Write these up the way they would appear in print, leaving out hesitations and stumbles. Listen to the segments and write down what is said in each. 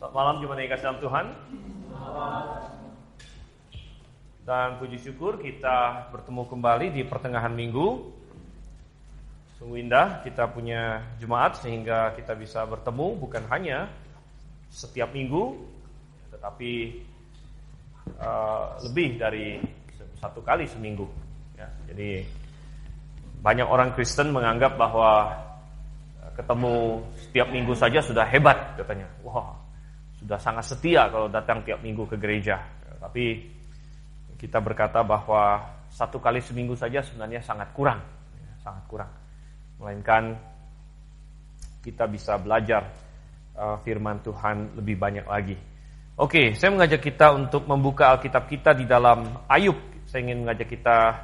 Selamat malam jemaat yang dikasihi dalam Tuhan. Dan puji syukur kita bertemu kembali di pertengahan minggu. Sungguh indah kita punya jemaat sehingga kita bisa bertemu bukan hanya setiap minggu, tetapi lebih dari satu kali seminggu. Ya, jadi banyak orang Kristen menganggap bahwa ketemu setiap minggu saja sudah hebat katanya. Wah, sudah sangat setia kalau datang tiap minggu ke gereja. Tapi kita berkata bahwa satu kali seminggu saja sebenarnya sangat kurang. Melainkan kita bisa belajar firman Tuhan lebih banyak lagi. Oke, saya mengajak kita untuk membuka Alkitab kita di dalam Ayub. Saya ingin mengajak kita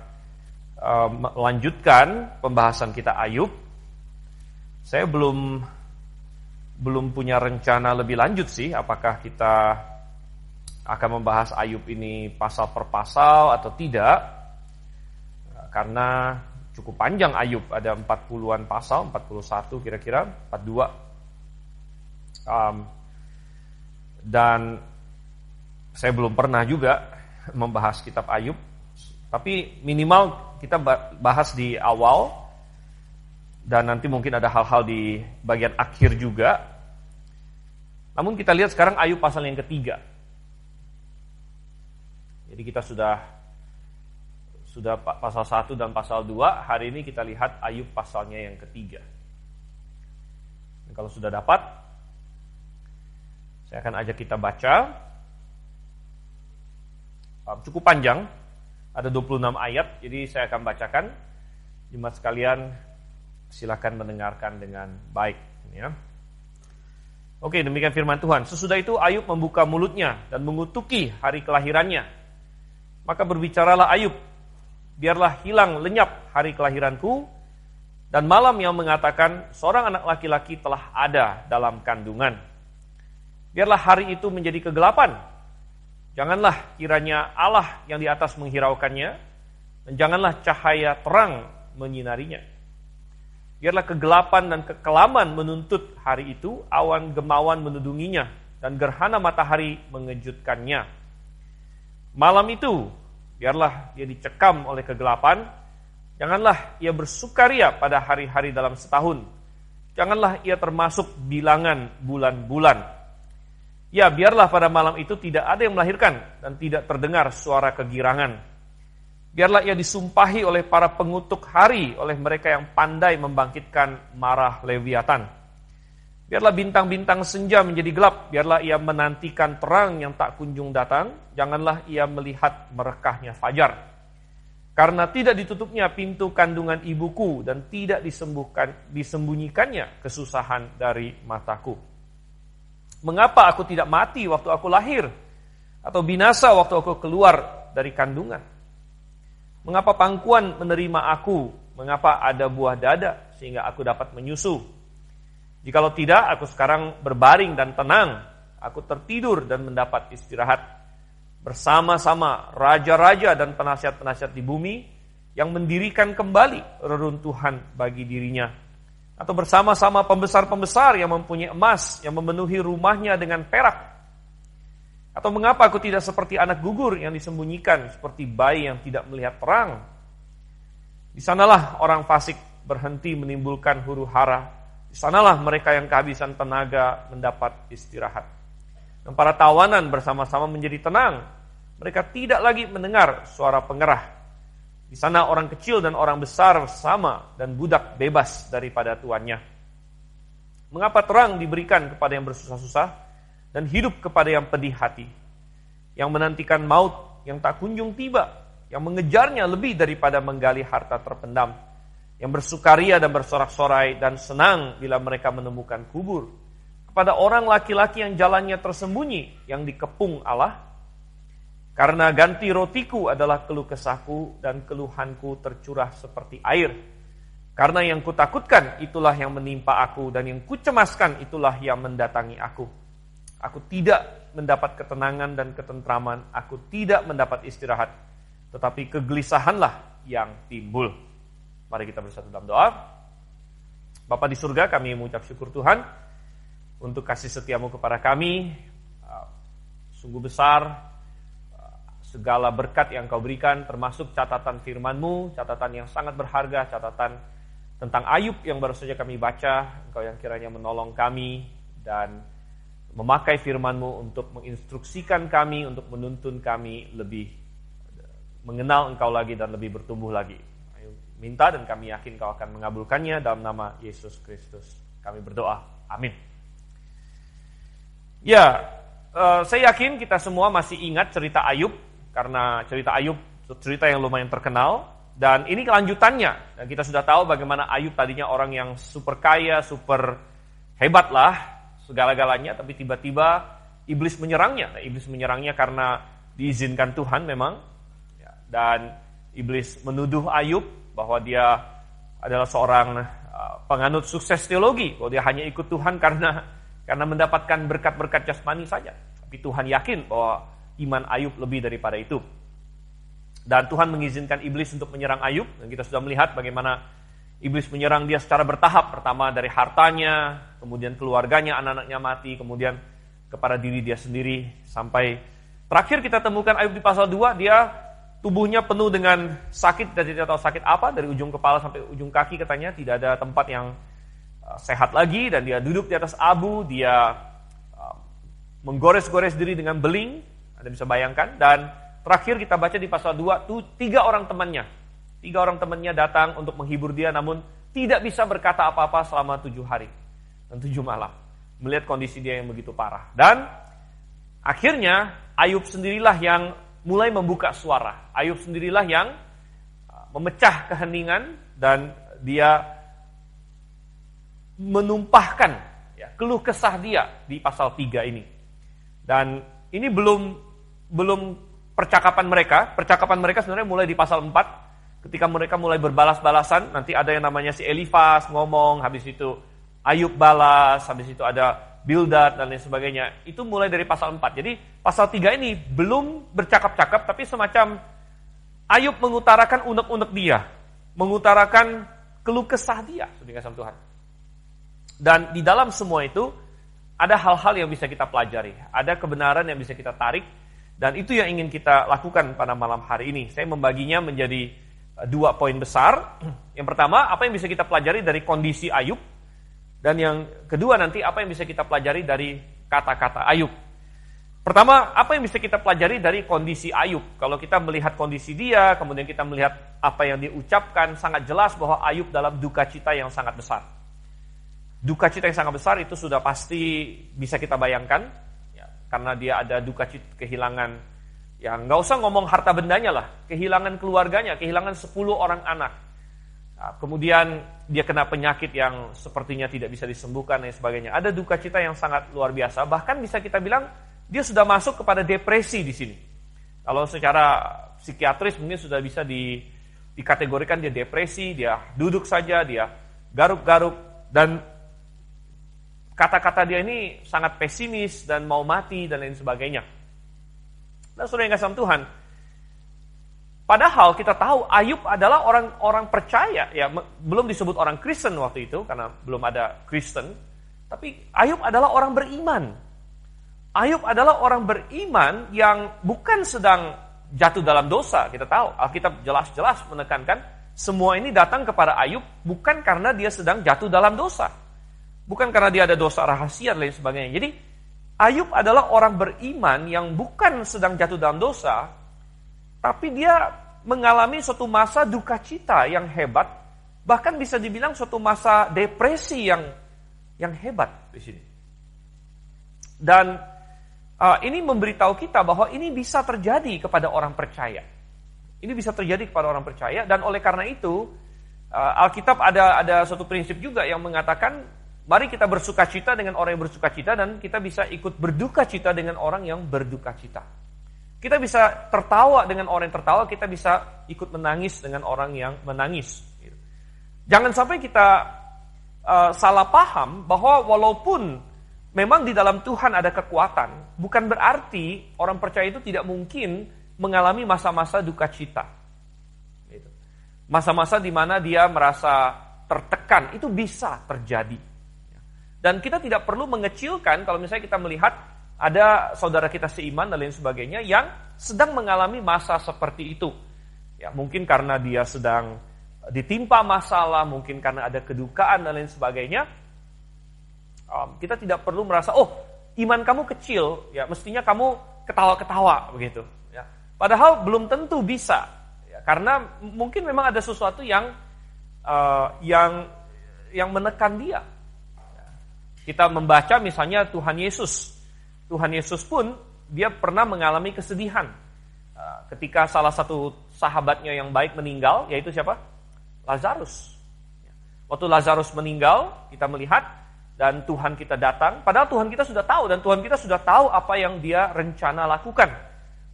melanjutkan pembahasan kita Ayub. Saya belum punya rencana lebih lanjut sih, apakah kita akan membahas Ayub ini pasal per pasal atau tidak. Karena cukup panjang Ayub, ada 40-an pasal, 41 kira-kira, 42. Dan saya belum pernah juga membahas kitab Ayub, tapi minimal kita bahas di awal. Dan nanti mungkin ada hal-hal di bagian akhir juga. Namun kita lihat sekarang Ayub pasal yang ketiga. Jadi kita sudah pasal 1 dan pasal 2. Hari ini kita lihat Ayub pasalnya yang ketiga. Dan kalau sudah dapat, saya akan ajak kita baca. Cukup panjang, ada 26 ayat. Jadi saya akan bacakan. Jemaat sekalian, silakan mendengarkan dengan baik, ya. Oke, demikian firman Tuhan. Sesudah itu Ayub membuka mulutnya dan mengutuki hari kelahirannya. Maka berbicaralah Ayub, biarlah hilang lenyap hari kelahiranku, dan malam yang mengatakan seorang anak laki-laki telah ada dalam kandungan. Biarlah hari itu menjadi kegelapan. Janganlah kiranya Allah yang di atas menghiraukannya, dan janganlah cahaya terang menyinarinya. Biarlah kegelapan dan kekelaman menuntut hari itu, awan gemawan menudunginya, dan gerhana matahari mengejutkannya. Malam itu, biarlah ia dicekam oleh kegelapan, janganlah ia bersukaria pada hari-hari dalam setahun, janganlah ia termasuk bilangan bulan-bulan. Ya, biarlah pada malam itu tidak ada yang melahirkan, dan tidak terdengar suara kegirangan. Biarlah ia disumpahi oleh para pengutuk hari, oleh mereka yang pandai membangkitkan marah Leviatan. Biarlah bintang-bintang senja menjadi gelap, biarlah ia menantikan terang yang tak kunjung datang, janganlah ia melihat merekahnya fajar. Karena tidak ditutupnya pintu kandungan ibuku, dan tidak disembunyikannya kesusahan dari mataku. Mengapa aku tidak mati waktu aku lahir, atau binasa waktu aku keluar dari kandungan? Mengapa pangkuan menerima aku? Mengapa ada buah dada sehingga aku dapat menyusu? Jikalau tidak, aku sekarang berbaring dan tenang. Aku tertidur dan mendapat istirahat. Bersama-sama raja-raja dan penasihat-penasihat di bumi yang mendirikan kembali reruntuhan bagi dirinya. Atau bersama-sama pembesar-pembesar yang mempunyai emas, yang memenuhi rumahnya dengan perak. Atau mengapa aku tidak seperti anak gugur yang disembunyikan, seperti bayi yang tidak melihat terang? Di sanalah orang fasik berhenti menimbulkan huru-hara. Di sanalah mereka yang kehabisan tenaga mendapat istirahat. Dan para tawanan bersama-sama menjadi tenang. Mereka tidak lagi mendengar suara pengerah. Di sana orang kecil dan orang besar sama, dan budak bebas daripada tuannya. Mengapa terang diberikan kepada yang bersusah-susah, dan hidup kepada yang pedih hati, yang menantikan maut yang tak kunjung tiba, yang mengejarnya lebih daripada menggali harta terpendam, yang bersukaria dan bersorak-sorai dan senang bila mereka menemukan kubur, kepada orang laki-laki yang jalannya tersembunyi, yang dikepung Allah. Karena ganti rotiku adalah keluh kesahku, dan keluhanku tercurah seperti air. Karena yang kutakutkan itulah yang menimpa aku, dan yang kucemaskan itulah yang mendatangi aku. Aku tidak mendapat ketenangan dan ketentraman, aku tidak mendapat istirahat, tetapi kegelisahanlah yang timbul. Mari kita bersatu dalam doa. Bapa di surga, kami mengucap syukur Tuhan untuk kasih setiamu kepada kami. Sungguh besar segala berkat yang Kau berikan, termasuk catatan firman-Mu, catatan yang sangat berharga, catatan tentang Ayub yang baru saja kami baca. Engkau yang kiranya menolong kami dan memakai firman-Mu untuk menginstruksikan kami, untuk menuntun kami lebih mengenal Engkau lagi dan lebih bertumbuh lagi. Ayo minta dan kami yakin Kau akan mengabulkannya dalam nama Yesus Kristus. Kami berdoa. Amin. Ya, saya yakin kita semua masih ingat cerita Ayub, karena cerita Ayub cerita yang lumayan terkenal. Dan ini kelanjutannya. Dan kita sudah tahu bagaimana Ayub tadinya orang yang super kaya, super hebat lah, segala-galanya. Tapi tiba-tiba iblis menyerangnya. Nah, iblis menyerangnya karena diizinkan Tuhan memang. Dan iblis menuduh Ayub bahwa dia adalah seorang penganut sukses teologi. Bahwa dia hanya ikut Tuhan karena mendapatkan berkat-berkat jasmani saja. Tapi Tuhan yakin bahwa iman Ayub lebih daripada itu. Dan Tuhan mengizinkan iblis untuk menyerang Ayub. Dan kita sudah melihat bagaimana iblis menyerang dia secara bertahap. Pertama dari hartanya, kemudian keluarganya, anak-anaknya mati, kemudian kepada diri dia sendiri. Sampai terakhir kita temukan Ayub di pasal 2, dia tubuhnya penuh dengan sakit dan tidak tahu sakit apa. Dari ujung kepala sampai ujung kaki katanya tidak ada tempat yang sehat lagi. Dan dia duduk di atas abu, dia menggores-gores diri dengan beling. Anda bisa bayangkan. Dan terakhir kita baca di pasal 2, 3 orang temannya datang untuk menghibur dia, namun tidak bisa berkata apa-apa selama 7 hari dan 7 malam. Melihat kondisi dia yang begitu parah. Dan akhirnya Ayub sendirilah yang mulai membuka suara. Ayub sendirilah yang memecah keheningan dan dia menumpahkan keluh kesah dia di pasal 3 ini. Dan ini belum percakapan mereka sebenarnya mulai di pasal 4, ketika mereka mulai berbalas-balasan. Nanti ada yang namanya si Elifas ngomong, habis itu Ayub balas, habis itu ada Bildad dan lain sebagainya. Itu mulai dari pasal 4. Jadi pasal 3 ini belum bercakap-cakap, tapi semacam Ayub mengutarakan unek-unek dia, mengutarakan keluh kesah dia, saudara kasih Tuhan. Dan di dalam semua itu ada hal-hal yang bisa kita pelajari, ada kebenaran yang bisa kita tarik. Dan itu yang ingin kita lakukan pada malam hari ini. Saya membaginya menjadi 2 poin besar. Yang pertama, apa yang bisa kita pelajari dari kondisi Ayub. Dan yang kedua nanti, apa yang bisa kita pelajari dari kata-kata Ayub. Pertama, apa yang bisa kita pelajari dari kondisi Ayub. Kalau kita melihat kondisi dia, kemudian kita melihat apa yang dia ucapkan, sangat jelas bahwa Ayub dalam duka cita yang sangat besar. Duka cita yang sangat besar itu sudah pasti bisa kita bayangkan. Karena dia ada duka cita kehilangan, ya nggak usah ngomong harta bendanya lah, kehilangan keluarganya, kehilangan 10 orang anak. Nah, kemudian dia kena penyakit yang sepertinya tidak bisa disembuhkan dan sebagainya. Ada duka cita yang sangat luar biasa, bahkan bisa kita bilang dia sudah masuk kepada depresi di sini. Kalau secara psikiatris mungkin sudah bisa dikategorikan dia depresi, dia duduk saja, dia garuk-garuk, dan kata-kata dia ini sangat pesimis dan mau mati dan lain sebagainya. Dan saudara yang kasih Tuhan, padahal kita tahu Ayub adalah orang percaya, ya belum disebut orang Kristen waktu itu karena belum ada Kristen, tapi Ayub adalah orang beriman. Ayub adalah orang beriman yang bukan sedang jatuh dalam dosa. Kita tahu Alkitab jelas-jelas menekankan semua ini datang kepada Ayub bukan karena dia sedang jatuh dalam dosa. Bukan karena dia ada dosa rahasia dan lain sebagainya. Jadi Ayub adalah orang beriman yang bukan sedang jatuh dalam dosa, tapi dia mengalami suatu masa duka cita yang hebat, bahkan bisa dibilang suatu masa depresi yang hebat di sini. Dan ini memberitahu kita bahwa ini bisa terjadi kepada orang percaya. Ini bisa terjadi kepada orang percaya, dan oleh karena itu Alkitab ada suatu prinsip juga yang mengatakan mari kita bersuka cita dengan orang yang bersuka cita, dan kita bisa ikut berduka cita dengan orang yang berduka cita. Kita bisa tertawa dengan orang yang tertawa, kita bisa ikut menangis dengan orang yang menangis. Jangan sampai kita salah paham bahwa walaupun memang di dalam Tuhan ada kekuatan, bukan berarti orang percaya itu tidak mungkin mengalami masa-masa duka cita. Masa-masa di mana dia merasa tertekan, itu bisa terjadi. Dan kita tidak perlu mengecilkan kalau misalnya kita melihat ada saudara kita seiman dan lain sebagainya yang sedang mengalami masa seperti itu. Ya, mungkin karena dia sedang ditimpa masalah, mungkin karena ada kedukaan dan lain sebagainya. Kita tidak perlu merasa, oh, iman kamu kecil, ya mestinya kamu ketawa-ketawa begitu. Ya. Padahal belum tentu bisa, ya, karena mungkin memang ada sesuatu yang menekan dia. Kita membaca misalnya Tuhan Yesus. Tuhan Yesus pun dia pernah mengalami kesedihan ketika salah satu sahabatnya yang baik meninggal, yaitu siapa? Lazarus. Waktu Lazarus meninggal, kita melihat dan Tuhan kita datang, padahal Tuhan kita sudah tahu dan Tuhan kita sudah tahu apa yang dia rencana lakukan.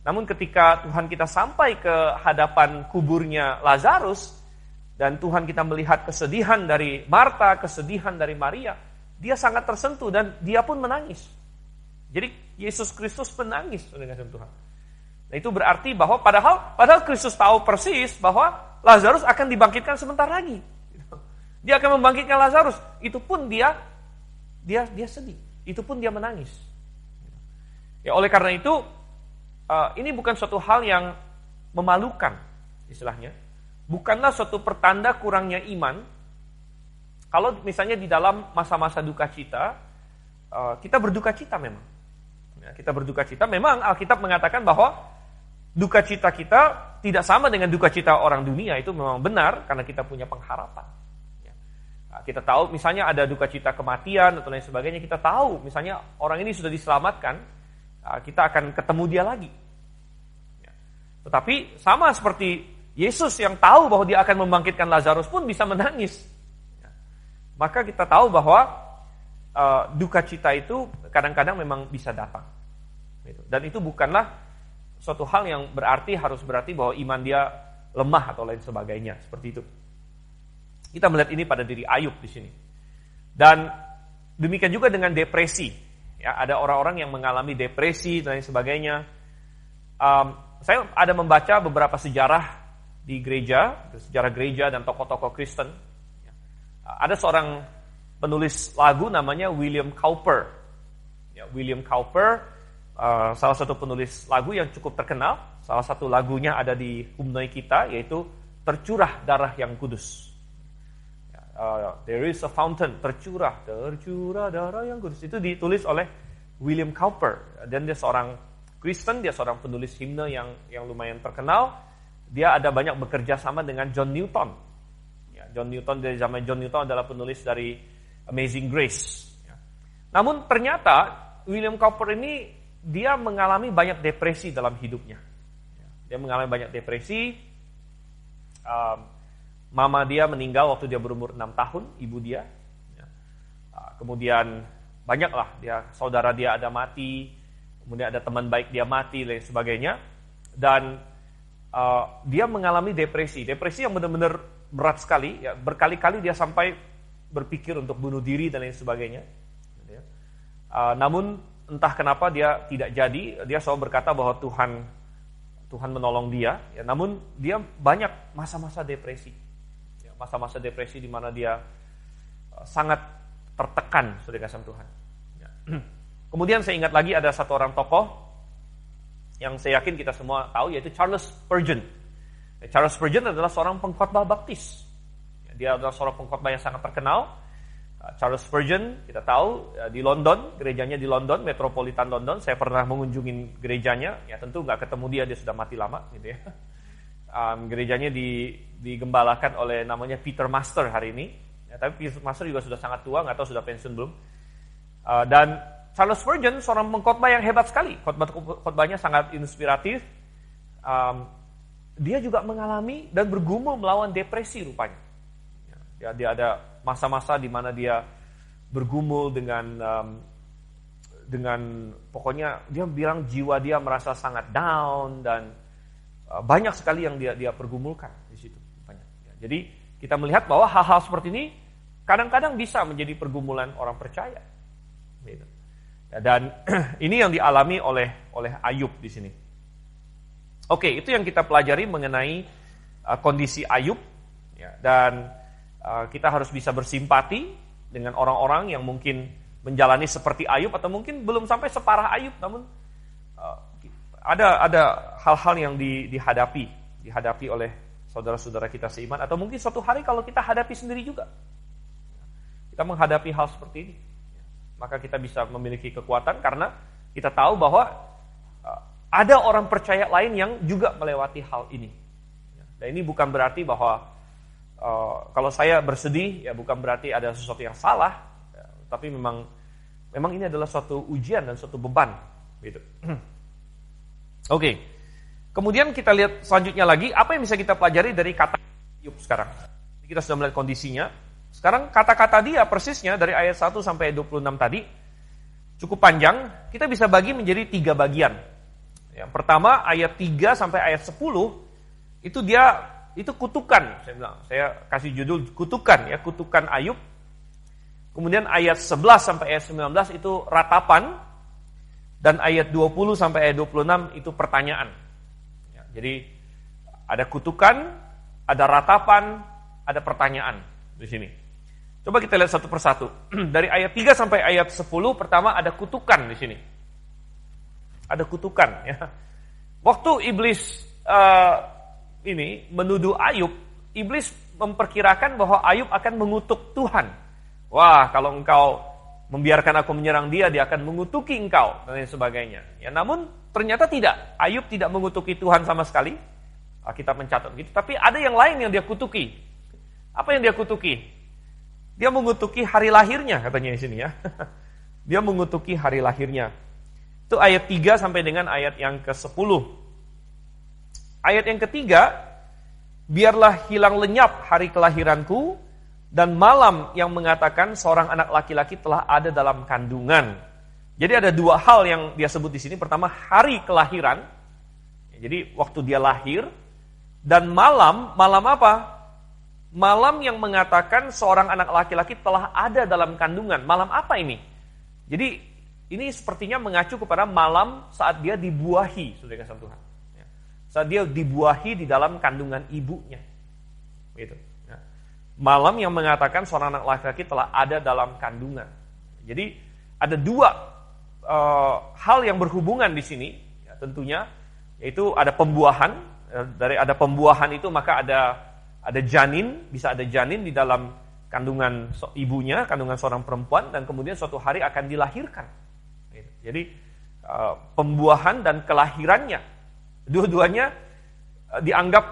Namun ketika Tuhan kita sampai ke hadapan kuburnya Lazarus dan Tuhan kita melihat kesedihan dari Marta, kesedihan dari Maria, dia sangat tersentuh dan dia pun menangis. Jadi Yesus Kristus menangis dengan Tuhan. Nah, itu berarti bahwa padahal Kristus tahu persis bahwa Lazarus akan dibangkitkan sebentar lagi. Dia akan membangkitkan Lazarus. Itu pun dia sedih. Itu pun dia menangis. Ya, oleh karena itu ini bukan suatu hal yang memalukan istilahnya. Bukanlah suatu pertanda kurangnya iman. Kalau misalnya di dalam masa-masa duka cita, kita berduka cita memang. Ya, kita berduka cita, memang Alkitab mengatakan bahwa duka cita kita tidak sama dengan duka cita orang dunia, itu memang benar karena kita punya pengharapan. Ya. Nah, kita tahu misalnya ada duka cita kematian atau lain sebagainya, kita tahu misalnya orang ini sudah diselamatkan, kita akan ketemu dia lagi. Ya. Tetapi sama seperti Yesus yang tahu bahwa dia akan membangkitkan Lazarus pun bisa menangis. Ya. Maka kita tahu bahwa duka cita itu kadang-kadang memang bisa datang. Dan itu bukanlah suatu hal yang harus berarti bahwa iman dia lemah atau lain sebagainya, seperti itu. Kita melihat ini pada diri Ayub di sini. Dan demikian juga dengan depresi. Ya, ada orang-orang yang mengalami depresi dan lain sebagainya. Saya ada membaca beberapa sejarah di gereja, sejarah gereja dan tokoh-tokoh Kristen. Ada seorang penulis lagu namanya William Cowper. Ya, William Cowper salah satu penulis lagu yang cukup terkenal. Salah satu lagunya ada di himne kita, yaitu Tercurah Darah yang Kudus. There is a fountain, tercurah darah yang kudus. Itu ditulis oleh William Cowper. Dan dia seorang Kristen, dia seorang penulis himne yang lumayan terkenal. Dia ada banyak bekerja sama dengan John Newton. Ya, John Newton, dari zaman John Newton adalah penulis dari Amazing Grace. Ya. Namun ternyata William Cowper ini dia mengalami banyak depresi dalam hidupnya. Dia mengalami banyak depresi. Mama dia meninggal waktu dia berumur 6 tahun, ibu dia. Kemudian banyaklah saudara dia ada mati, kemudian ada teman baik dia mati, dan sebagainya. Dan dia mengalami depresi yang benar-benar berat sekali. Ya, berkali-kali dia sampai berpikir untuk bunuh diri dan lain sebagainya. Namun entah kenapa dia tidak jadi. Dia selalu berkata bahwa Tuhan menolong dia. Ya, namun dia banyak masa-masa depresi. Ya, masa-masa depresi di mana dia sangat tertekan sudah kasih Tuhan. Ya. Kemudian saya ingat lagi ada satu orang tokoh yang saya yakin kita semua tahu, yaitu Charles Spurgeon. Ya, Charles Spurgeon adalah seorang pengkhotbah baptis. Ya, dia adalah seorang pengkhotbah yang sangat terkenal. Charles Spurgeon, kita tahu, di London, gerejanya di London, Metropolitan London. Saya pernah mengunjungi gerejanya, ya tentu nggak ketemu dia sudah mati lama, gitu ya. Gerejanya digembalakan oleh namanya Peter Master hari ini. Ya, tapi Peter Master juga sudah sangat tua, nggak tahu sudah pensiun belum. Dan Charles Spurgeon, seorang pengkhotbah yang hebat sekali. Khotbahnya sangat inspiratif. Dia juga mengalami dan bergumul melawan depresi rupanya. Ya, dia ada masa-masa di mana dia bergumul dengan pokoknya dia bilang jiwa dia merasa sangat down dan banyak sekali yang dia pergumulkan di situ. Ya, jadi kita melihat bahwa hal-hal seperti ini kadang-kadang bisa menjadi pergumulan orang percaya. Gitu. Ya, dan ini yang dialami oleh Ayub di sini. Oke, itu yang kita pelajari mengenai kondisi Ayub. Ya, dan kita harus bisa bersimpati dengan orang-orang yang mungkin menjalani seperti Ayub atau mungkin belum sampai separah Ayub, namun ada hal-hal yang dihadapi oleh saudara-saudara kita seiman, atau mungkin suatu hari kalau kita hadapi sendiri juga. Kita menghadapi hal seperti ini, maka kita bisa memiliki kekuatan karena kita tahu bahwa ada orang percaya lain yang juga melewati hal ini. Dan ini bukan berarti bahwa kalau saya bersedih, ya bukan berarti ada sesuatu yang salah, tapi memang ini adalah suatu ujian dan suatu beban, gitu. Oke. Kemudian kita lihat selanjutnya lagi, apa yang bisa kita pelajari dari kata Ayub sekarang. Kita sudah melihat kondisinya. Sekarang kata-kata dia persisnya dari ayat 1 sampai 26 tadi cukup panjang. Kita bisa bagi menjadi 3 bagian. Yang pertama ayat 3 sampai ayat 10 itu kutukan. Saya kasih judul kutukan, ya, kutukan Ayub. Kemudian ayat 11 sampai ayat 19 itu ratapan, dan ayat 20 sampai ayat 26 itu pertanyaan. Ya, jadi ada kutukan, ada ratapan, ada pertanyaan di sini. Coba kita lihat satu persatu. Dari ayat 3 sampai ayat 10 pertama ada kutukan di sini. Ada kutukan, ya. Waktu iblis ini menuduh Ayub, iblis memperkirakan bahwa Ayub akan mengutuk Tuhan. Wah, kalau engkau membiarkan aku menyerang dia akan mengutuki engkau, dan lain sebagainya. Ya, namun ternyata tidak. Ayub tidak mengutuki Tuhan sama sekali. Kita mencatat gitu. Tapi ada yang lain yang dia kutuki. Apa yang dia kutuki? Dia mengutuki hari lahirnya, katanya di sini, ya. Dia mengutuki hari lahirnya. Itu ayat 3 sampai dengan ayat yang ke-10. Ayat yang ketiga, biarlah hilang lenyap hari kelahiranku, dan malam yang mengatakan seorang anak laki-laki telah ada dalam kandungan. Jadi ada 2 hal yang dia sebut di sini. Pertama, hari kelahiran. Jadi waktu dia lahir. Dan malam apa? Malam yang mengatakan seorang anak laki-laki telah ada dalam kandungan. Malam apa ini? Jadi ini sepertinya mengacu kepada malam saat dia dibuahi, saudara kasih Tuhan. Saat dia dibuahi di dalam kandungan ibunya. Begitu. Malam yang mengatakan seorang anak laki-laki telah ada dalam kandungan. Jadi ada 2 hal yang berhubungan di sini, ya, tentunya, yaitu ada pembuahan. Dari ada pembuahan itu maka ada janin, bisa ada janin di dalam kandungan ibunya, kandungan seorang perempuan, dan kemudian suatu hari akan dilahirkan. Jadi pembuahan dan kelahirannya, dua-duanya dianggap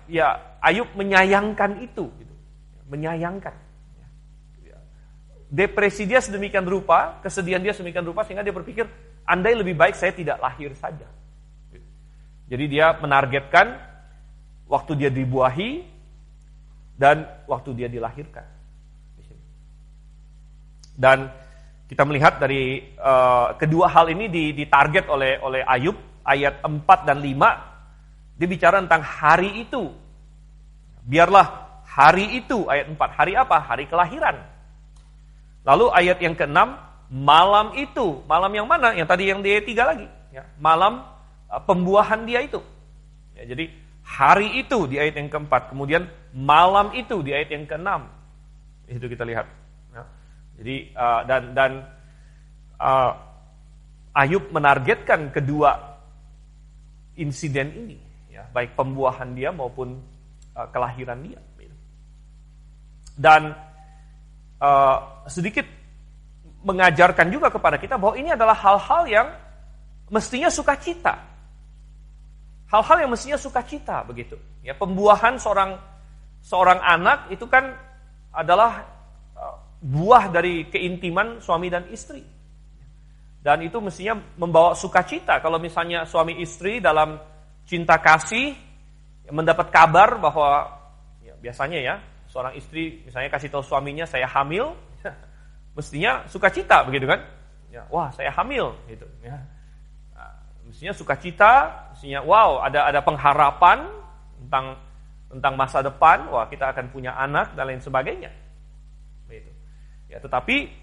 ya Ayub menyayangkan itu. Menyayangkan. Depresi dia sedemikian rupa, kesedihan dia sedemikian rupa, sehingga dia berpikir, andai lebih baik saya tidak lahir saja. Jadi dia menargetkan waktu dia dibuahi dan waktu dia dilahirkan. Dan kita melihat dari kedua hal ini ditarget oleh Ayub, ayat 4 dan 5, dia bicara tentang hari itu. Biarlah hari itu, ayat 4. Hari apa? Hari kelahiran. Lalu ayat yang ke-6, malam itu. Malam yang mana? Yang tadi yang di ayat 3 lagi. Ya, malam pembuahan dia itu. Ya, jadi hari itu di ayat yang ke-4. Kemudian malam itu di ayat yang ke-6. Itu kita lihat. Ya, jadi Ayub menargetkan kedua insiden ini. Ya, baik pembuahan dia maupun kelahiran dia. Dan sedikit mengajarkan juga kepada kita bahwa ini adalah hal-hal yang mestinya sukacita. Hal-hal yang mestinya sukacita begitu. Ya, pembuahan seorang anak itu kan adalah buah dari keintiman suami dan istri. Dan itu mestinya membawa sukacita. Kalau misalnya suami istri dalam cinta kasih mendapat kabar bahwa ya, biasanya ya seorang istri misalnya kasih tahu suaminya saya hamil, mestinya sukacita begitu kan? Ya, wah saya hamil gitu. Ya. Nah, mestinya sukacita, mestinya wow ada pengharapan tentang masa depan, wah kita akan punya anak dan lain sebagainya. Begitu. Ya, tetapi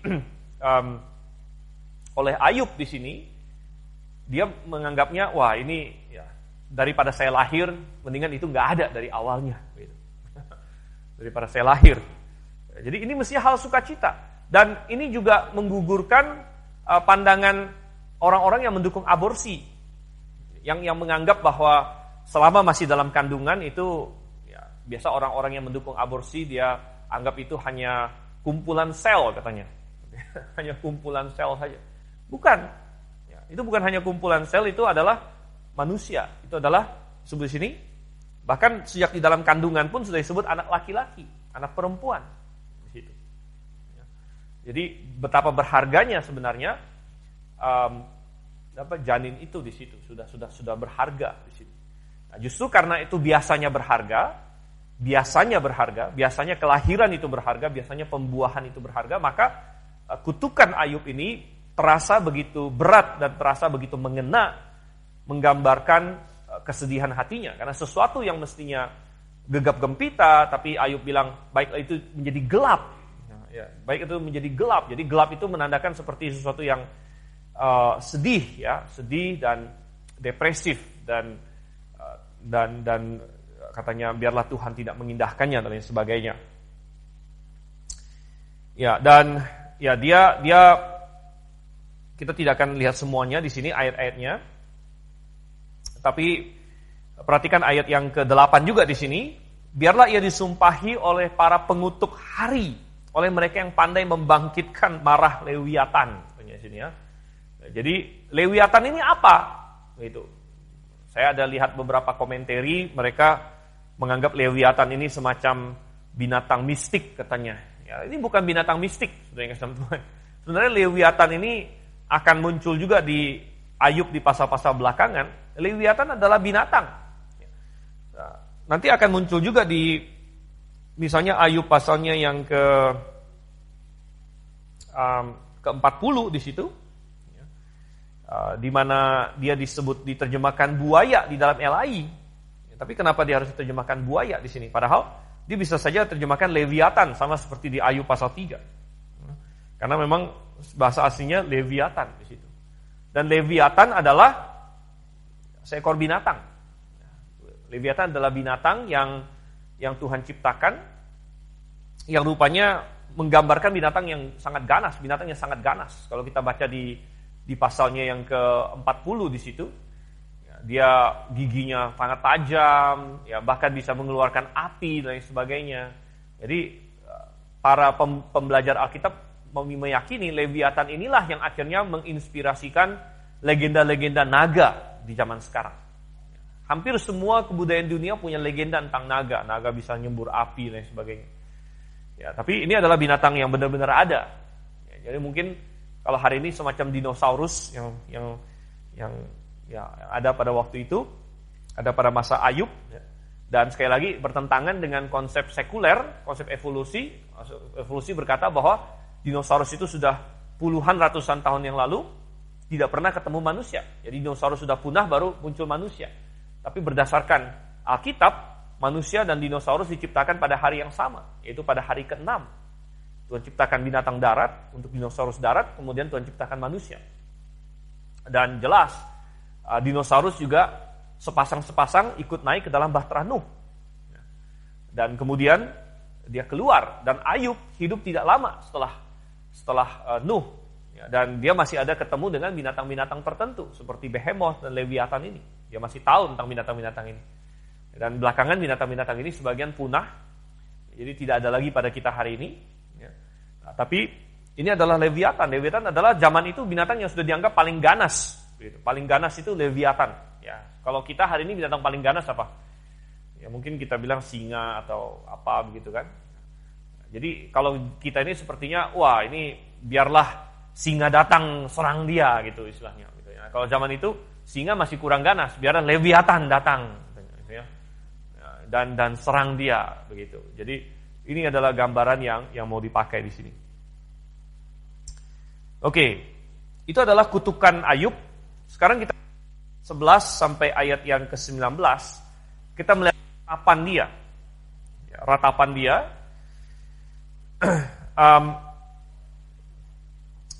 oleh Ayub di sini dia menganggapnya wah ini ya daripada saya lahir mendingan itu nggak ada dari awalnya. Gitu. Daripada saya lahir. Jadi ini mesti hal sukacita. Dan ini juga menggugurkan pandangan orang-orang yang mendukung aborsi, yang menganggap bahwa selama masih dalam kandungan itu, ya, biasa orang-orang yang mendukung aborsi dia anggap itu hanya kumpulan sel katanya, hanya kumpulan sel saja. Bukan, ya, itu bukan hanya kumpulan sel, itu adalah manusia, itu adalah disebut di sini. Bahkan sejak di dalam kandungan pun sudah disebut anak laki-laki, anak perempuan di situ. Jadi betapa berharganya sebenarnya janin itu di situ, sudah berharga di situ. Nah, justru karena itu biasanya kelahiran itu berharga, biasanya pembuahan itu berharga, maka kutukan Ayub ini terasa begitu berat dan terasa begitu mengena, menggambarkan kesedihan hatinya, karena sesuatu yang mestinya gegap gempita, tapi Ayub bilang baiklah itu menjadi gelap. Ya, baik itu menjadi gelap. Jadi gelap itu menandakan seperti sesuatu yang sedih dan depresif dan katanya biarlah Tuhan tidak mengindahkannya dan lain sebagainya. Ya, dan ya dia kita tidak akan lihat semuanya di sini ayat-ayatnya. Tapi perhatikan ayat yang ke-8 juga di sini. Biarlah ia disumpahi oleh para pengutuk hari, oleh mereka yang pandai membangkitkan marah Lewiatan. Sini ya. Jadi Lewiatan ini apa? Gitu. Saya ada lihat beberapa komentari, mereka menganggap Lewiatan ini semacam binatang mistik katanya. Ya, ini bukan binatang mistik, teman-teman. Sebenarnya Lewiatan ini akan muncul juga di Ayub di pasal-pasal belakangan. Lewiatan adalah binatang. Nah, nanti akan muncul juga di misalnya Ayub pasalnya yang ke-40 di situ, di mana dia diterjemahkan buaya di dalam LAI. Tapi kenapa dia harus diterjemahkan buaya di sini? Padahal dia bisa saja terjemahkan Lewiatan sama seperti di Ayub pasal 3. Karena memang bahasa aslinya Lewiatan di situ. Dan Lewiatan adalah seekor binatang. Lewiatan adalah binatang yang Tuhan ciptakan, yang rupanya menggambarkan binatang yang sangat ganas, Kalau kita baca di pasalnya yang ke-40 di situ, ya, dia giginya sangat tajam, ya, bahkan bisa mengeluarkan api dan lain sebagainya. Jadi para pembelajar Alkitab meyakini Lewiatan inilah yang akhirnya menginspirasikan legenda-legenda naga di zaman sekarang. Hampir semua kebudayaan dunia punya legenda tentang naga. Naga bisa nyembur api dan lain sebagainya. Ya, tapi ini adalah binatang yang benar-benar ada. Ya, jadi mungkin kalau hari ini semacam dinosaurus yang ada pada waktu itu, ada pada masa Ayub, ya. Dan sekali lagi bertentangan dengan konsep sekuler, konsep evolusi. Evolusi berkata bahwa dinosaurus itu sudah puluhan ratusan tahun yang lalu tidak pernah ketemu manusia. Jadi dinosaurus sudah punah baru muncul manusia. Tapi berdasarkan Alkitab, manusia dan dinosaurus diciptakan pada hari yang sama, yaitu pada hari ke-6. Tuhan ciptakan binatang darat untuk dinosaurus darat, kemudian Tuhan ciptakan manusia. Dan jelas, dinosaurus juga sepasang-sepasang ikut naik ke dalam bahtera Nuh. Dan kemudian dia keluar, dan Ayub hidup tidak lama setelah Nuh. Dan dia masih ada ketemu dengan binatang-binatang tertentu, seperti Behemoth dan Lewiatan ini. Dia masih tahu tentang binatang-binatang ini. Dan belakangan binatang-binatang ini sebagian punah, jadi tidak ada lagi pada kita hari ini. Nah, tapi ini adalah Lewiatan. Lewiatan adalah zaman itu binatang yang sudah dianggap paling ganas. Paling ganas itu Lewiatan. Ya, kalau kita hari ini binatang paling ganas apa? Ya mungkin kita bilang singa atau apa begitu kan. Jadi kalau kita ini sepertinya, wah ini biarlah singa datang serang dia gitu istilahnya. Gitu ya. Kalau zaman itu singa masih kurang ganas, biarlah Lewiatan datang. Gitu ya. Dan serang dia begitu. Jadi ini adalah gambaran yang mau dipakai di sini. Oke, itu adalah kutukan Ayub. Sekarang kita 11 sampai ayat yang ke-19, kita melihat ratapan dia. Ya, ratapan dia.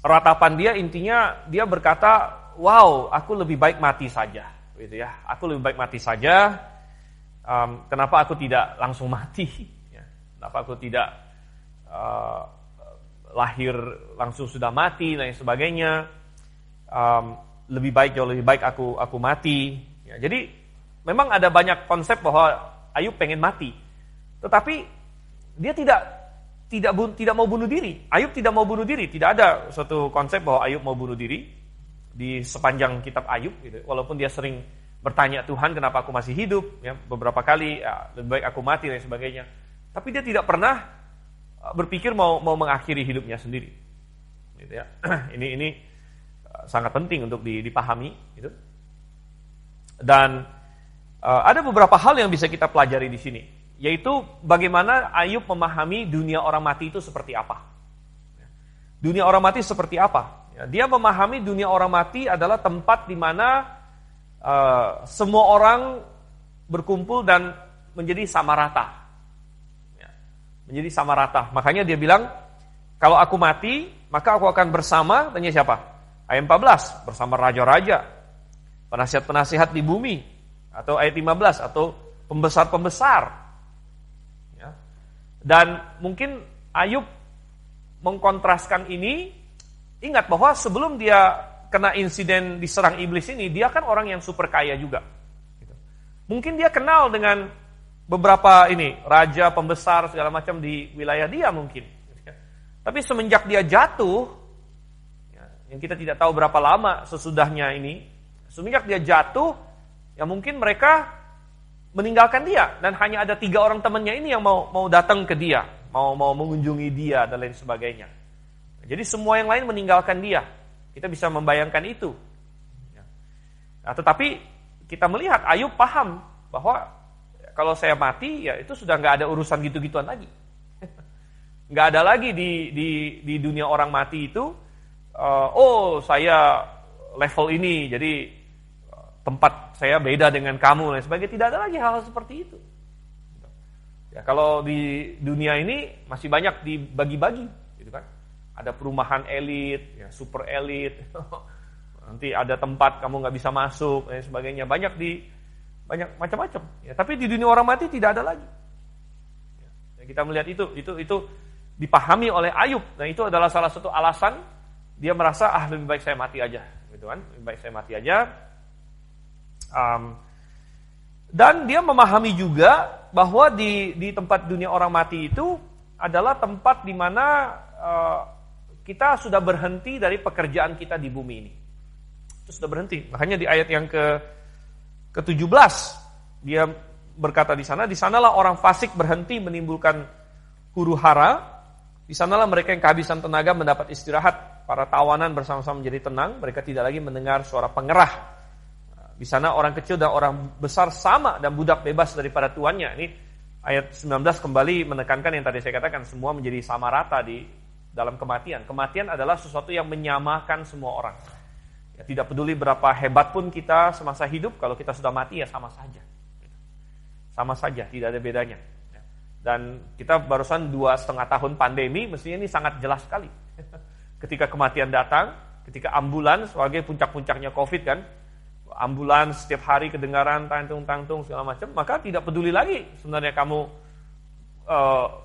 Ratapan dia intinya dia berkata, wow, aku lebih baik mati saja. Gitu ya, aku lebih baik mati saja. Kenapa aku tidak langsung mati? Ya, kenapa aku tidak lahir langsung sudah mati dan lain sebagainya. Jauh lebih baik aku mati. Ya, jadi memang ada banyak konsep bahwa Ayub pengen mati, tetapi dia tidak mau bunuh diri. Ayub tidak mau bunuh diri. Tidak ada suatu konsep bahwa Ayub mau bunuh diri di sepanjang kitab Ayub. Gitu. Walaupun dia sering bertanya, Tuhan kenapa aku masih hidup? Ya, beberapa kali lebih baik aku mati dan sebagainya. Tapi dia tidak pernah berpikir mau mengakhiri hidupnya sendiri. Gitu ya. Ini sangat penting untuk dipahami. Gitu. Dan ada beberapa hal yang bisa kita pelajari di sini, yaitu bagaimana Ayub memahami dunia orang mati itu seperti apa. Dunia orang mati seperti apa? Dia memahami dunia orang mati adalah tempat di mana semua orang berkumpul dan menjadi sama rata. Menjadi sama rata. Makanya dia bilang, kalau aku mati, maka aku akan bersama, tanya siapa? Ayat 14, bersama raja-raja, penasihat-penasihat di bumi. Atau ayat 15, atau pembesar-pembesar. Ya. Dan mungkin Ayub mengkontraskan ini, ingat bahwa sebelum dia kena insiden diserang iblis ini, dia kan orang yang super kaya juga. Mungkin dia kenal dengan beberapa raja, pembesar, segala macam di wilayah dia mungkin. Tapi semenjak dia jatuh, yang kita tidak tahu berapa lama sesudahnya ini, semenjak dia jatuh, ya mungkin mereka meninggalkan dia, dan hanya ada 3 orang temannya ini yang mau datang ke dia, mau mengunjungi dia dan lain sebagainya. Jadi semua yang lain meninggalkan dia. Kita bisa membayangkan itu. Nah, tetapi kita melihat Ayub paham bahwa kalau saya mati, ya itu sudah nggak ada urusan gitu-gituan lagi. Nggak ada lagi di dunia orang mati itu. Saya level ini, jadi tempat saya beda dengan kamu dan sebagainya. Tidak ada lagi hal-hal seperti itu. Ya, kalau di dunia ini masih banyak dibagi-bagi, gitu kan? Ada perumahan elit, ya, super elit. Nanti ada tempat kamu nggak bisa masuk dan sebagainya. Banyak macam-macam. Ya, tapi di dunia orang mati tidak ada lagi. Ya, kita melihat itu dipahami oleh Ayub. Dan itu adalah salah satu alasan dia merasa lebih baik saya mati aja, gitu kan? Lebih baik saya mati aja. Dan dia memahami juga bahwa di tempat dunia orang mati itu adalah tempat di mana kita sudah berhenti dari pekerjaan kita di bumi ini. Itu sudah berhenti. Makanya di ayat yang ke-17 dia berkata di sanalah orang fasik berhenti menimbulkan huru-hara. Di sanalah mereka yang kehabisan tenaga mendapat istirahat. Para tawanan bersama-sama menjadi tenang, mereka tidak lagi mendengar suara pengerah. Di sana orang kecil dan orang besar sama dan budak bebas daripada tuannya. Ini ayat 19 kembali menekankan yang tadi saya katakan, semua menjadi sama rata di dalam kematian. Kematian adalah sesuatu yang menyamakan semua orang. Ya, tidak peduli berapa hebat pun kita semasa hidup, kalau kita sudah mati ya sama saja. Sama saja, tidak ada bedanya. Dan kita barusan 2,5 tahun pandemi, mestinya ini sangat jelas sekali. Ketika kematian datang, ketika ambulans sebagai puncak-puncaknya COVID kan, ambulans setiap hari kedengaran tantung-tantung segala macam, maka tidak peduli lagi sebenarnya kamu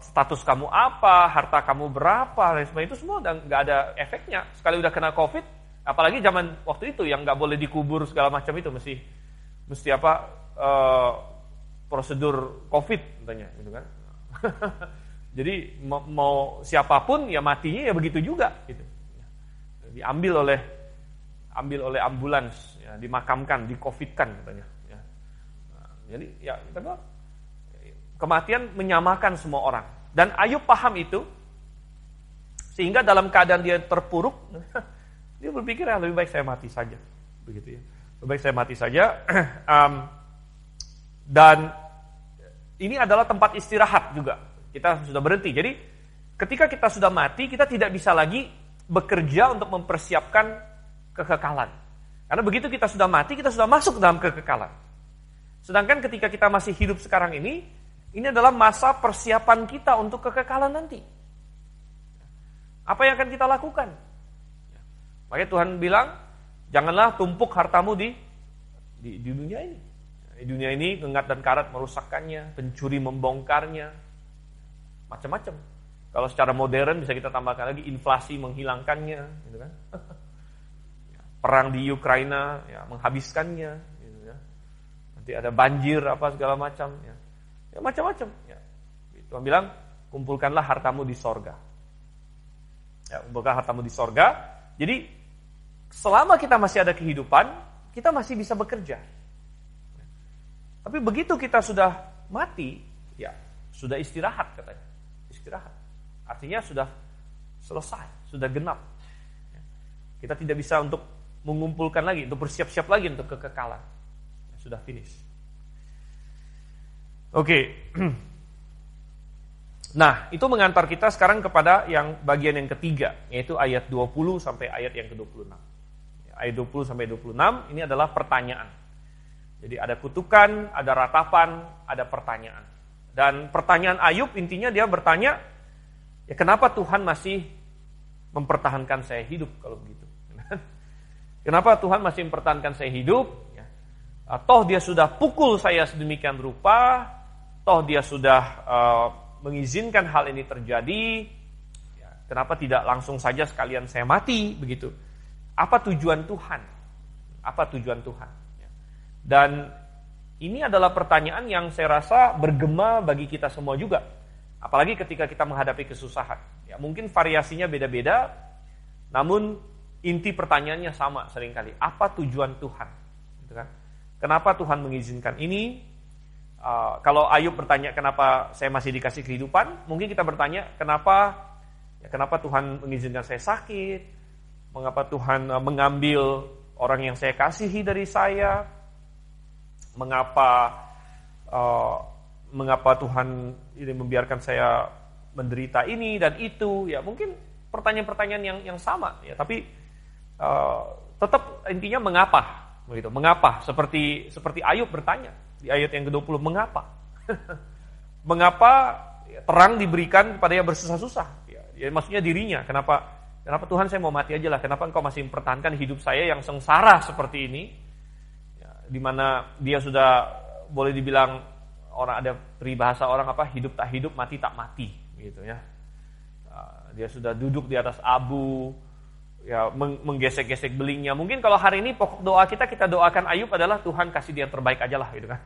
status kamu apa, harta kamu berapa, dan sebagainya, itu semua udah nggak ada efeknya. Sekali udah kena COVID, apalagi zaman waktu itu yang nggak boleh dikubur segala macam itu, mesti prosedur COVID katanya, gitu kan. Jadi mau siapapun ya matinya ya begitu juga, gitu. Diambil oleh ambulans, ya, dimakamkan, di-COVID-kan katanya. Ya. Nah, jadi ya kita bilang, kematian menyamakan semua orang. Dan Ayub paham itu, sehingga dalam keadaan dia terpuruk, dia berpikir lebih baik saya mati saja, begitu ya. Lebih baik saya mati saja. Dan ini adalah tempat istirahat juga. Kita sudah berhenti. Jadi ketika kita sudah mati, kita tidak bisa lagi bekerja untuk mempersiapkan kekekalan. Karena begitu kita sudah mati, kita sudah masuk dalam kekekalan. Sedangkan ketika kita masih hidup sekarang ini adalah masa persiapan kita untuk kekekalan nanti. Apa yang akan kita lakukan? Makanya Tuhan bilang, janganlah tumpuk hartamu di dunia ini. Di dunia ini, ngengat dan karat merusakkannya, pencuri membongkarnya, macam-macam. Kalau secara modern bisa kita tambahkan lagi inflasi menghilangkannya, gitu kan? Perang di Ukraina ya menghabiskannya, gitu ya. Nanti ada banjir apa segala macam, ya macam-macam. Ya. Tuhan bilang kumpulkanlah hartamu di sorga. Ya, kumpulkan hartamu di sorga. Jadi selama kita masih ada kehidupan, kita masih bisa bekerja. Tapi begitu kita sudah mati, ya sudah istirahat katanya. Istirahat. Artinya sudah selesai, sudah genap. Kita tidak bisa untuk mengumpulkan lagi, untuk bersiap-siap lagi untuk kekekalan. Sudah finish. Oke. Nah, itu mengantar kita sekarang kepada yang bagian yang ketiga, yaitu ayat 20 sampai ayat yang ke-26. Ayat 20 sampai 26 ini adalah pertanyaan. Jadi ada kutukan, ada ratapan, ada pertanyaan. Dan pertanyaan Ayub intinya dia bertanya, ya kenapa Tuhan masih mempertahankan saya hidup kalau begitu? Kenapa Tuhan masih mempertahankan saya hidup? Ya. Toh dia sudah pukul saya sedemikian rupa, toh dia sudah mengizinkan hal ini terjadi, ya, kenapa tidak langsung saja sekalian saya mati begitu? Apa tujuan Tuhan? Apa tujuan Tuhan? Ya. Dan ini adalah pertanyaan yang saya rasa bergema bagi kita semua juga, apalagi ketika kita menghadapi kesusahan. Ya, mungkin variasinya beda-beda, namun inti pertanyaannya sama seringkali. Apa tujuan Tuhan? Gitu kan? Kenapa Tuhan mengizinkan ini? Kalau Ayub bertanya kenapa saya masih dikasih kehidupan, mungkin kita bertanya kenapa Tuhan mengizinkan saya sakit, mengapa Tuhan mengambil orang yang saya kasihi dari saya, mengapa Tuhan ini membiarkan saya menderita ini dan itu, ya mungkin pertanyaan-pertanyaan yang sama, ya tapi tetap intinya mengapa, begitu, mengapa seperti Ayub bertanya. Di ayat yang ke-20, mengapa? Mengapa terang diberikan kepada yang bersusah-susah? Ya, maksudnya dirinya. Kenapa Tuhan saya mau mati aja lah? Kenapa engkau masih mempertahankan hidup saya yang sengsara seperti ini? Ya, di mana dia sudah boleh dibilang orang ada peribahasa orang apa? Hidup tak hidup, mati tak mati, gitu ya. Dia sudah duduk di atas abu, ya menggesek-gesek belingnya. Mungkin kalau hari ini pokok doa kita doakan Ayub adalah Tuhan kasih dia yang terbaik aja lah, gitu kan.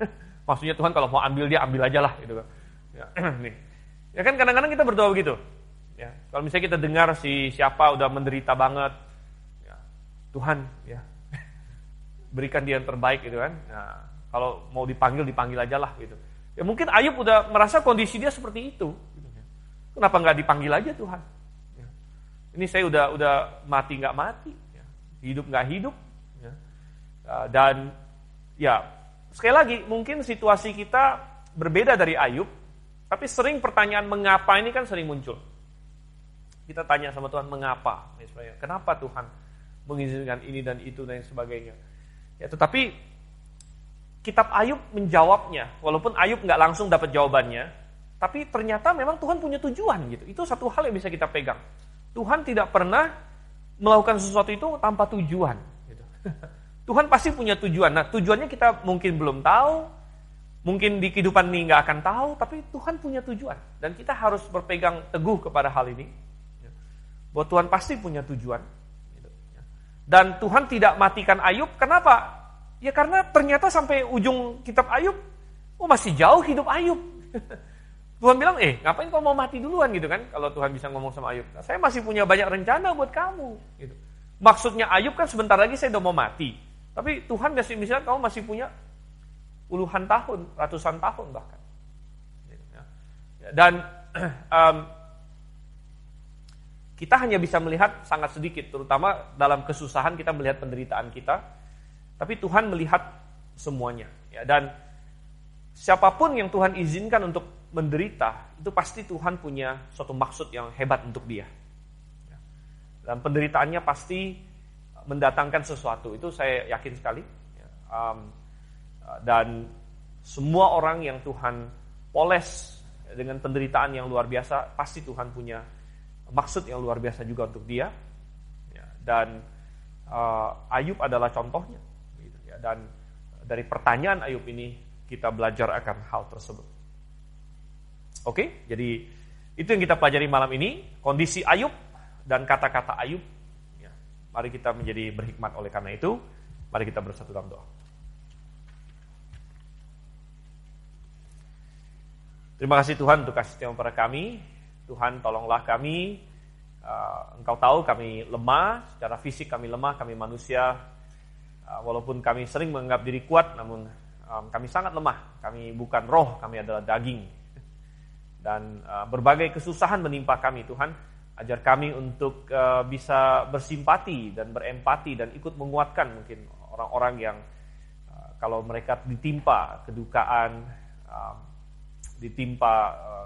Maksudnya Tuhan kalau mau ambil dia ambil aja lah, gitu kan. Ya, nih. Ya kan kadang-kadang kita berdoa begitu. Ya, kalau misalnya kita dengar siapa udah menderita banget, ya, Tuhan ya berikan dia yang terbaik, gitu kan. Nah, kalau mau dipanggil aja lah, gitu. Ya mungkin Ayub udah merasa kondisi dia seperti itu. Gitu. Kenapa nggak dipanggil aja Tuhan? Ini saya udah mati nggak mati, ya. Hidup nggak hidup, ya. Dan ya sekali lagi mungkin situasi kita berbeda dari Ayub, tapi sering pertanyaan mengapa ini kan sering muncul. Kita tanya sama Tuhan mengapa, misalnya, kenapa Tuhan mengizinkan ini dan itu dan sebagainya. Ya, tetapi kitab Ayub menjawabnya, walaupun Ayub nggak langsung dapat jawabannya, tapi ternyata memang Tuhan punya tujuan gitu. Itu satu hal yang bisa kita pegang. Tuhan tidak pernah melakukan sesuatu itu tanpa tujuan. Gitu. Tuhan pasti punya tujuan. Nah, tujuannya kita mungkin belum tahu, mungkin di kehidupan ini nggak akan tahu, tapi Tuhan punya tujuan. Dan kita harus berpegang teguh kepada hal ini. Bahwa Tuhan pasti punya tujuan. Gitu. Dan Tuhan tidak matikan Ayub, kenapa? Ya karena ternyata sampai ujung kitab Ayub, masih jauh hidup Ayub. Tuhan bilang, ngapain kau mau mati duluan gitu kan? Kalau Tuhan bisa ngomong sama Ayub, nah, saya masih punya banyak rencana buat kamu. Gitu. Maksudnya Ayub kan sebentar lagi saya udah mau mati. Tapi Tuhan misalnya kamu masih punya puluhan tahun, ratusan tahun bahkan. Dan kita hanya bisa melihat sangat sedikit, terutama dalam kesusahan kita melihat penderitaan kita. Tapi Tuhan melihat semuanya. Ya, dan siapapun yang Tuhan izinkan untuk menderita, itu pasti Tuhan punya suatu maksud yang hebat untuk dia. Dan penderitaannya pasti mendatangkan sesuatu, itu saya yakin sekali. Dan semua orang yang Tuhan poles dengan penderitaan yang luar biasa, pasti Tuhan punya maksud yang luar biasa juga untuk dia. Dan Ayub adalah contohnya. Dan dari pertanyaan Ayub ini kita belajar akan hal tersebut. Oke, jadi Itu yang kita pelajari malam ini, kondisi Ayub dan kata-kata Ayub. Ya, mari kita menjadi berhikmat oleh karena itu. Mari kita bersatu dalam doa. Terima kasih Tuhan untuk kasih setia pada kami. Tuhan tolonglah kami. Engkau tahu kami lemah, secara fisik kami lemah, kami manusia. Walaupun kami sering menganggap diri kuat, namun kami sangat lemah. Kami bukan roh, kami adalah daging. Dan berbagai kesusahan menimpa kami Tuhan. Ajar kami untuk bisa bersimpati dan berempati dan ikut menguatkan mungkin orang-orang yang kalau mereka ditimpa kedukaan, ditimpa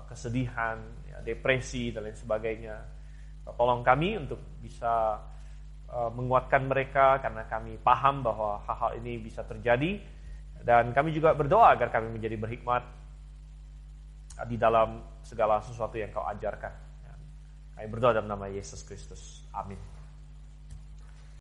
kesedihan, ya, depresi dan lain sebagainya. Tolong kami untuk bisa menguatkan mereka karena kami paham bahwa hal-hal ini bisa terjadi. Dan kami juga berdoa agar kami menjadi berhikmat di dalam segala sesuatu yang kau ajarkan. Kami berdoa dalam nama Yesus Kristus. Amin.